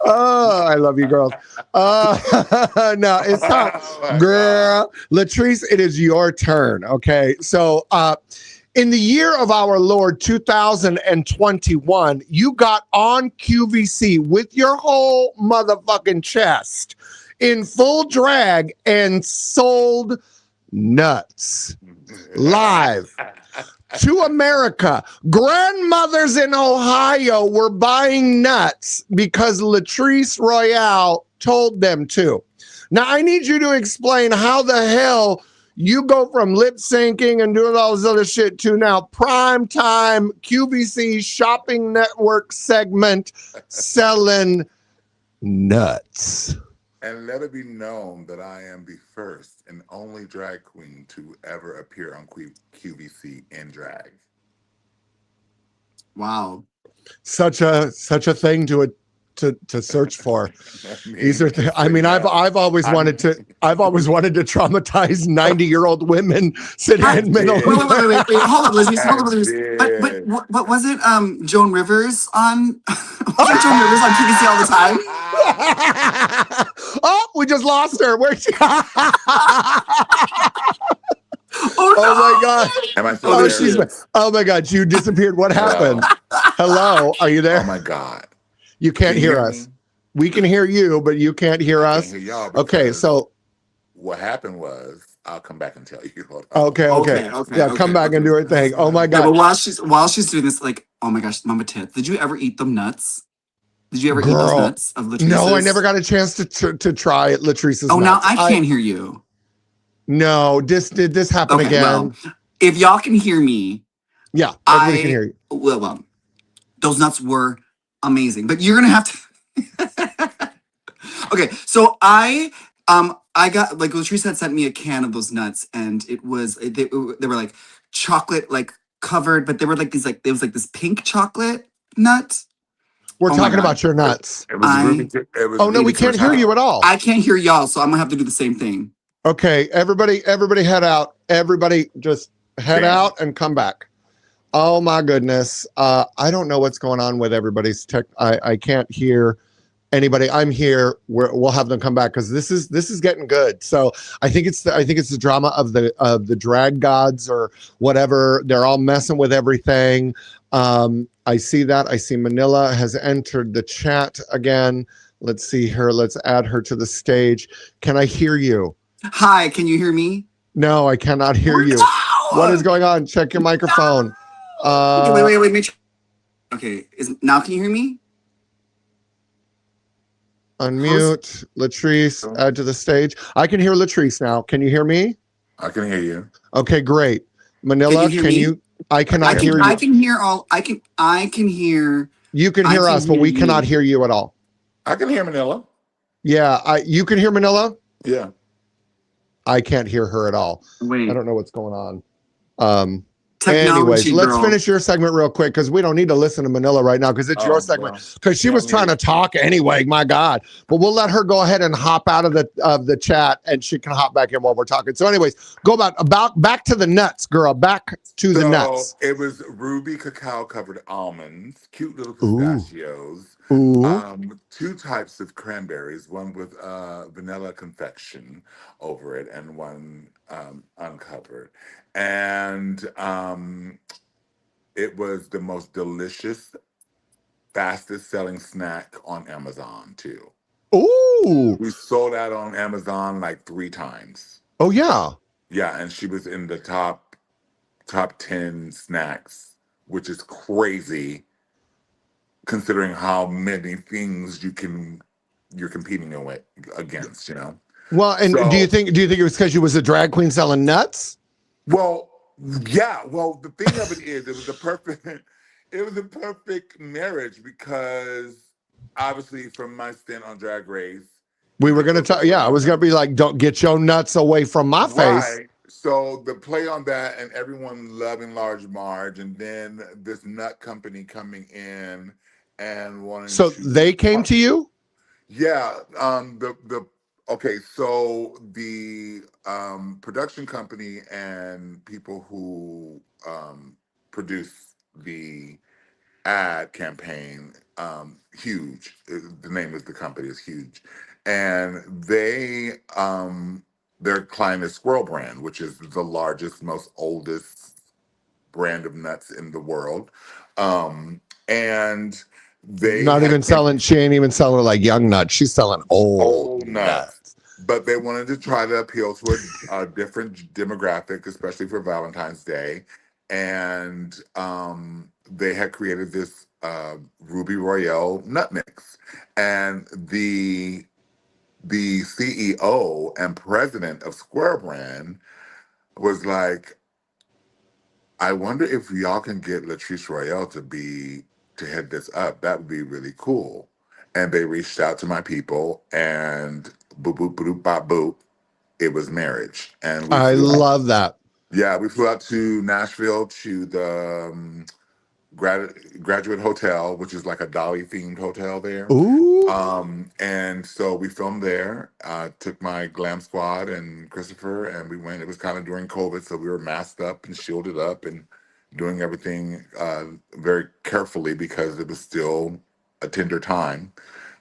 Oh, I love you, girls. No, it's time. Girl, Latrice, it is your turn. Okay. So, in the year of our Lord 2021, you got on QVC with your whole motherfucking chest in full drag and sold nuts live to America. Grandmothers in Ohio were buying nuts because Latrice Royale told them to. Now, I need you to explain how the hell you go from lip syncing and doing all this other shit to now prime time QVC shopping network segment selling nuts. And let it be known that I am the first and only drag queen to ever appear on QVC in drag. Wow. Such a thing to search for. These are I've always wanted to traumatize 90-year-old women sitting in middle. Wait, hold on, Lizzie. But was it Joan Rivers on Joan Rivers on QVC all the time? Oh, we just lost her. Where's she? Oh my God. Am I still there? Oh my God, you disappeared. What happened? Hello, are you there? Oh my God. You can't hear us. We can hear you, but you can't hear us. Hear y'all, okay, so what happened was, I'll come back and tell you. Okay. Yeah, come back and do her thing. Oh my God. Yeah, but while she's doing this, like, oh my gosh, Mama Tits, did you ever eat them nuts? Did you ever eat those nuts of Latrice's? No, I never got a chance to try Latrice's nuts. Now I can't hear you. No, did this happen again? Well, if y'all can hear me, yeah, everybody can hear you. Well, those nuts were amazing, but you're gonna have to. Okay, so I got, like, Latrice had sent me a can of those nuts, and they were like chocolate, like covered, but they were like these, like, there was like this pink chocolate nut. We're Oh my talking God. about your nuts. It was Ruby. It was Oh no, we Leave it to can't hear Michelle. you at all. I can't hear y'all, so I'm gonna have to do the same thing. Okay, everybody head out. Everybody just head Damn. out and come back. Oh my goodness. I don't know what's going on with everybody's tech. I can't hear anybody. I'm here. We'll have them come back because this is getting good. So I think it's the drama of the drag gods or whatever. They're all messing with everything. I see that. I see Manila has entered the chat again. Let's see her. Let's add her to the stage. Can I hear you? Hi, can you hear me? No, I cannot hear you. No! What is going on? Check your microphone. Okay, wait. Make sure. Okay, now can you hear me? Unmute Latrice, add to the stage. I can hear Latrice now. Can you hear me? I can hear you. Okay, great. Manila, Can you hear me? I cannot hear you. I can hear all. I can hear. You can I hear can us, but hear we you. cannot hear you at all. I can hear Manila. Yeah, you can hear Manila. Yeah. I can't hear her at all. Wait. I don't know what's going on. Technology, Anyways, let's girl. finish your segment real quick because we don't need to listen to Manila right now because it's your segment. Because she was trying to talk anyway. My God, but we'll let her go ahead and hop out of the chat, and she can hop back in while we're talking. So, anyways, go back to the nuts, girl. Back to the nuts. It was ruby cacao covered almonds, cute little Ooh. pistachios. Ooh. 2 types of cranberries, one with vanilla confection over it and one uncovered. And it was the most delicious, fastest selling snack on Amazon too. Ooh. We sold out on Amazon like 3 times. Oh yeah. Yeah, and she was in the top 10 snacks, which is crazy considering how many things you're competing against, you know. Well, and So, do you think it was because you was a drag queen selling nuts? Well, yeah. Well, the thing of it is, it was a perfect marriage because obviously from my stint on Drag Race, We were gonna talk. Yeah, I was gonna be like, don't get your nuts away from my face. Right. So the play on that and everyone loving Large Marge, and then this nut company coming in and wanting So to. they came to you? Yeah. Okay. So the production company and people who produce the ad campaign, huge. The name of the company is huge, and their client is Squirrel Brand, which is the largest, most oldest brand of nuts in the world, and they Not even selling. She ain't even selling like young nuts. She's selling old nuts. But they wanted to try to appeal to a different demographic, especially for Valentine's Day, and they had created this Ruby Royale nut mix, and the CEO and president of Square Brand was like, I wonder if y'all can get Latrice Royale to head this up. That would be really cool. And they reached out to my people, and boop boop boop bop boop, it was marriage. And I love that. Yeah, we flew out to Nashville to the graduate hotel, which is like a Dolly themed hotel there. Ooh. And so we filmed there. Took my glam squad and Christopher, and we went. It was kind of during COVID, so we were masked up and shielded up and doing everything very carefully because it was still a tender time.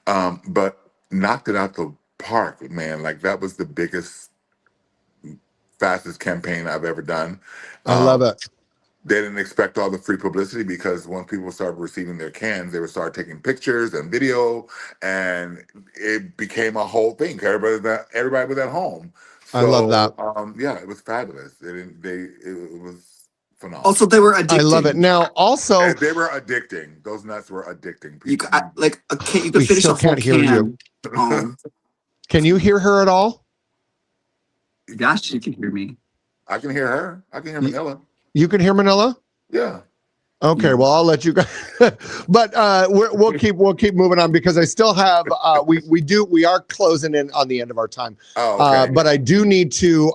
But knocked it out the park, man. Like that was the biggest, fastest campaign I've ever done. I love it. They didn't expect all the free publicity because once people started receiving their cans, they would start taking pictures and video, and it became a whole thing. Everybody was at home. So, I love that. Yeah, it was fabulous. It was phenomenal. Also, they were addicting. I love it. Now, also, and they were addicting. Those nuts were addicting. You could you could we finish still a whole can't hear can. you. Can you hear her at all? Yeah, she can hear me. I can hear her. I can hear Manila. You can hear Manila? Yeah. Okay, Yeah. well, I'll let you go. But we'll keep moving on because I still have we are closing in on the end of our time. Oh, okay. But I do need to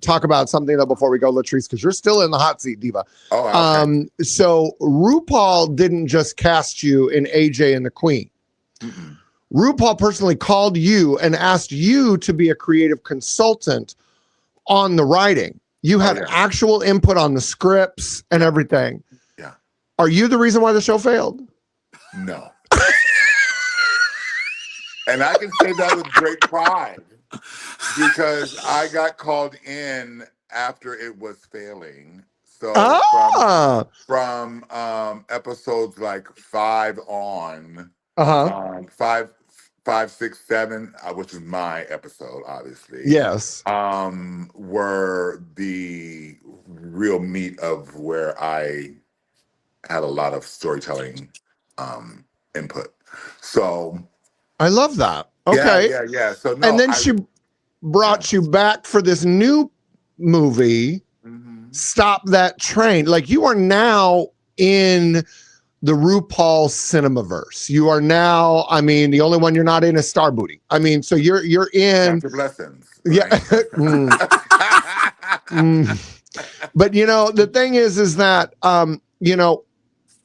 talk about something though before we go, Latrice, because you're still in the hot seat, Diva. Oh, okay. So RuPaul didn't just cast you in AJ and the Queen. Mm-mm. RuPaul personally called you and asked you to be a creative consultant on the writing. You had yeah. actual input on the scripts and everything. Yeah. Are you the reason why the show failed? No. And I can say that with great pride because I got called in after it was failing. So from episodes like 5 on, five, 6, 7, which is my episode, obviously. Yes. Were the real meat of where I had a lot of storytelling input. So I love that. Okay. yeah. So no, and then she brought you back for this new movie, Stop That Train. Like you are now in the RuPaul Cinemaverse. You are now, I mean, the only one you're not in is Star Booty. I mean, so you're in. Count your blessings. Yeah. But you know, the thing is that you know,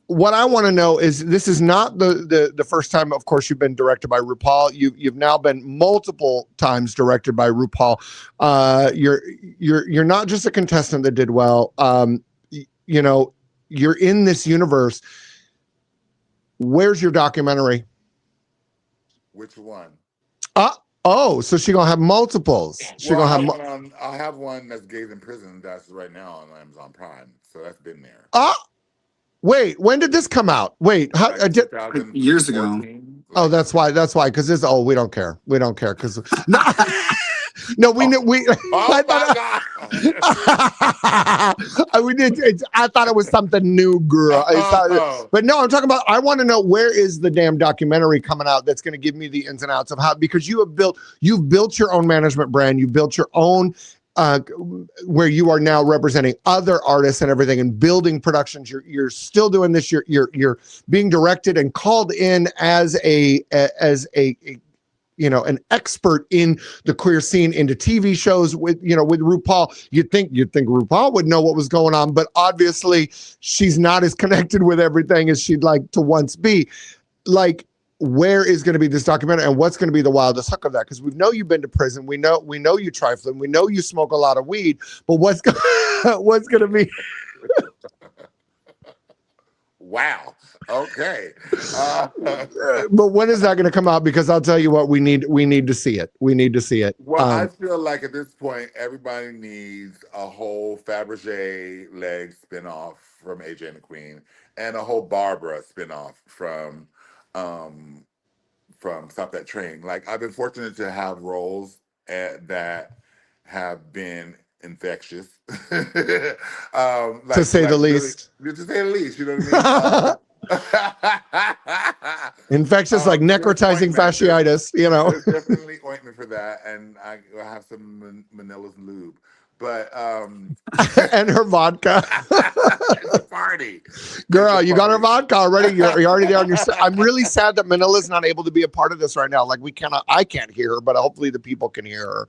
what I want to know is this is not the first time, of course, you've been directed by RuPaul. You've now been multiple times directed by RuPaul. You're not just a contestant that did well. You know, you're in this universe. Where's your documentary? Which one? Oh, so she gonna have multiples. She Well, gonna have. I have one that's Gays in Prison. That's right now on Amazon Prime. So that's been there. Wait, when did this come out? Wait, how like years ago? Oh, that's why. Because this. Oh, we don't care. We don't care because no, no, we knew we. Oh my God! We did. I thought it was something new, girl. But no, I'm talking about. I want to know where is the damn documentary coming out that's going to give me the ins and outs of how, because you've built your own management brand. You built your own. Where you are now representing other artists and everything and building productions. You're still doing this. You're being directed and called in as a you know, an expert in the queer scene into TV shows with RuPaul. You'd think RuPaul would know what was going on, but obviously she's not as connected with everything as she'd like to once be. Like, where is going to be this documentary and what's going to be the wildest hook of that? Because we know you've been to prison. We know you trifling. We know you smoke a lot of weed, but what's going to be? Wow. Okay. But when is that going to come out? Because I'll tell you what, we need to see it. We need to see it. Well, I feel like at this point, everybody needs a whole Fabergé leg spinoff from AJ and the Queen and a whole Barbara spinoff from Stop That Train. Like, I've been fortunate to have roles that have been infectious, to say the least. To say the least, you know what I mean? Infectious, like necrotizing fasciitis, you know. There's definitely ointment for that, and I have some Manila's lube. But and her vodka. It's a party, girl. You got her vodka already. You're already there on your. I'm really sad that Manila's not able to be a part of this right now. Like I can't hear her, but hopefully the people can hear her.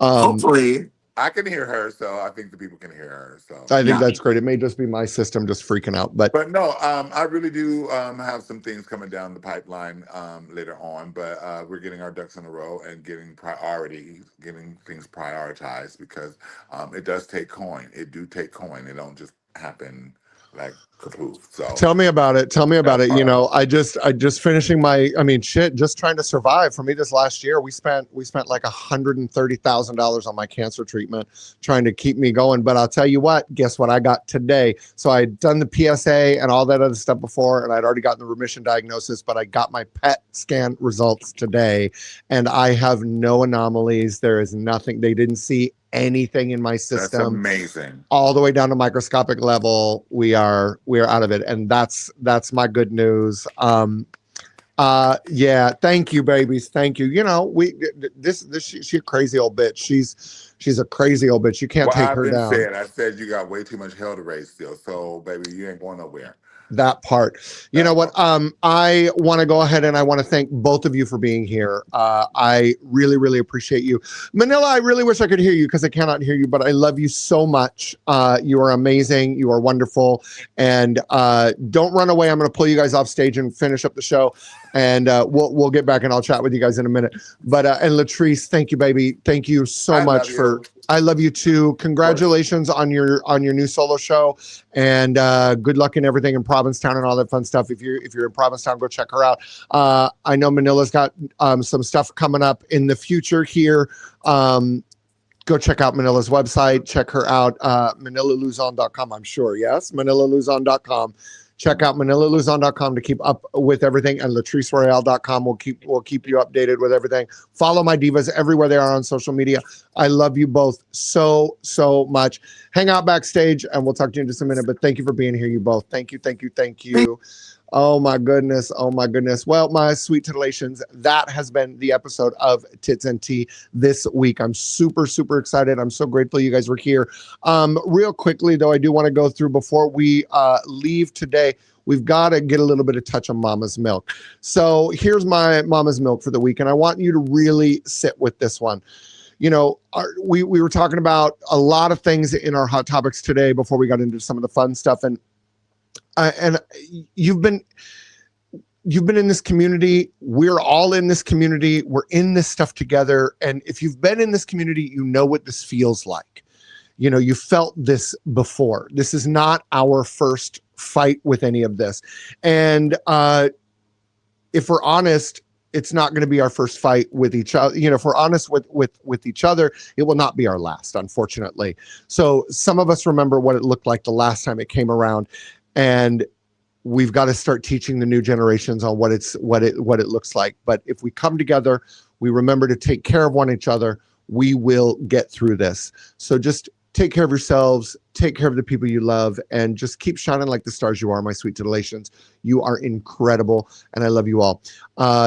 Hopefully. I can hear her, so I think the people can hear her. So I think that's great. It may just be my system just freaking out, but no, I really do have some things coming down the pipeline later on. But we're getting our ducks in a row and getting things prioritized because it does take coin. It do take coin. It don't just happen like kapoof. So tell me about it. You know, I just finishing just trying to survive. For me, this last year, we spent like $130,000 on my cancer treatment, trying to keep me going. But I'll tell you what, guess what I got today? So I'd done the PSA and all that other stuff before, and I'd already gotten the remission diagnosis, but I got my PET scan results today, and I have no anomalies. There is nothing. They didn't see anything in my system. That's amazing. All the way down to microscopic level. We are out of it, and that's my good news. Yeah, thank you, babies, thank you. You know, she's a crazy old bitch. She's a crazy old bitch. You can't take her down. I said you got way too much hell to raise still, so baby, you ain't going nowhere. That part. You know what? I want to go ahead and I want to thank both of you for being here. I really, really appreciate you. Manila, I really wish I could hear you because I cannot hear you, but I love you so much. You are amazing. You are wonderful. And don't run away. I'm going to pull you guys off stage and finish up the show. And we'll get back and I'll chat with you guys in a minute. But and Latrice, thank you, baby. Thank you so much for. I love you too. Congratulations on your new solo show, and good luck in everything in Provincetown and all that fun stuff. If you're in Provincetown, go check her out. I know Manila's got some stuff coming up in the future here. Go check out Manila's website. Check her out, manilaluzon.com. I'm sure, yes, manilaluzon.com. Check out manilaluzon.com to keep up with everything, and latriceroyale.com will keep you updated with everything. Follow my divas everywhere they are on social media. I love you both so much. Hang out backstage, and we'll talk to you in just a minute. But thank you for being here, you both. Thank you. Oh my goodness. Well, my sweet titillations, that has been the episode of Tits and Tea this week. I'm super excited. I'm so grateful you guys were here. Real quickly though, I do want to go through before we leave today. We've got to get a little bit of touch on Mama's Milk. So here's my Mama's Milk for the week, and I want you to really sit with this one. You know, we were talking about a lot of things in our hot topics today before we got into some of the fun stuff, and you've been in this community. We're all in this community. We're in this stuff together. And if you've been in this community, you know what this feels like. You know, you felt this before. This is not our first fight with any of this. And if we're honest, it's not going to be our first fight with each other. You know, if we're honest with each other, it will not be our last, unfortunately. So some of us remember what it looked like the last time it came around. And we've got to start teaching the new generations on what it looks like. But if we come together, we remember to take care of one another, we will get through this. So just take care of yourselves, take care of the people you love, and just keep shining like the stars you are, my sweet titillations. You are incredible, and I love you all.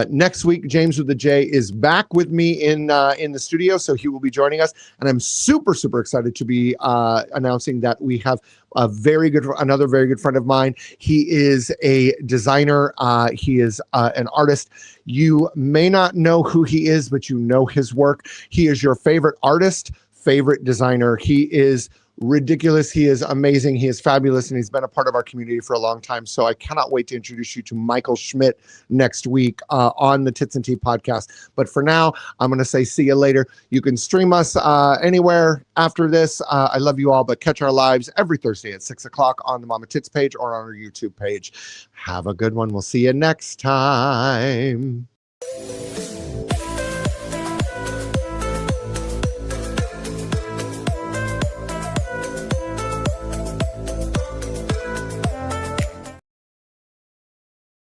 Next week, James with the J is back with me in the studio, so he will be joining us, and I'm super excited to be announcing that we have another very good friend of mine. He is a designer. He is an artist. You may not know who he is, but you know his work. He is your favorite artist, favorite designer. He is ridiculous. He is amazing. He is fabulous, and he's been a part of our community for a long time. So I cannot wait to introduce you to Michael Schmidt next week on the Tits and Tea podcast. But for now, I'm going to say see you later. You can stream us anywhere after this. I love you all, but catch our lives every Thursday at 6:00 on the Mama Tits page or on our YouTube page. Have a good one. We'll see you next time.